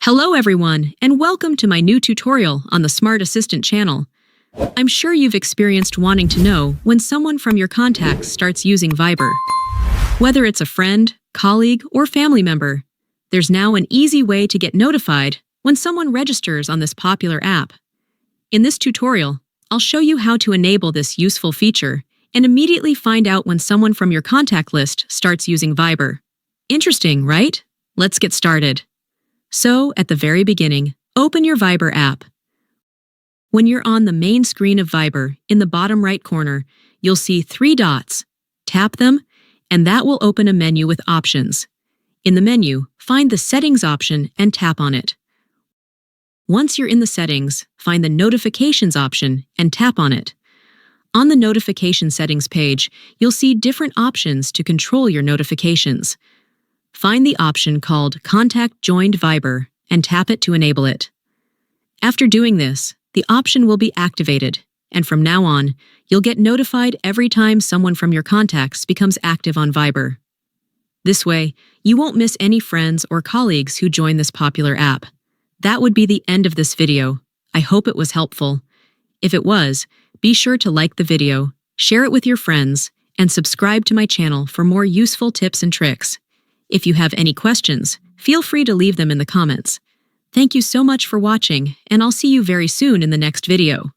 Hello everyone, and welcome to my new tutorial on the SmartAssistant channel. I'm sure you've experienced wanting to know when someone from your contacts starts using Viber. Whether it's a friend, colleague, or family member, there's now an easy way to get notified when someone registers on this popular app. In this tutorial, I'll show you how to enable this useful feature and immediately find out when someone from your contact list starts using Viber. Interesting, right? Let's get started. So, at the very beginning, open your Viber app. When you're on the main screen of Viber, in the bottom right corner, you'll see 3 dots. Tap them, and that will open a menu with options. In the menu, find the Settings option and tap on it. Once you're in the settings, find the Notifications option and tap on it. On the Notification Settings page, you'll see different options to control your notifications. Find the option called Contact Joined Viber and tap it to enable it. After doing this, the option will be activated, and from now on, you'll get notified every time someone from your contacts becomes active on Viber. This way, you won't miss any friends or colleagues who join this popular app. That would be the end of this video. I hope it was helpful. If it was, be sure to like the video, share it with your friends, and subscribe to my channel for more useful tips and tricks. If you have any questions, feel free to leave them in the comments. Thank you so much for watching, and I'll see you very soon in the next video.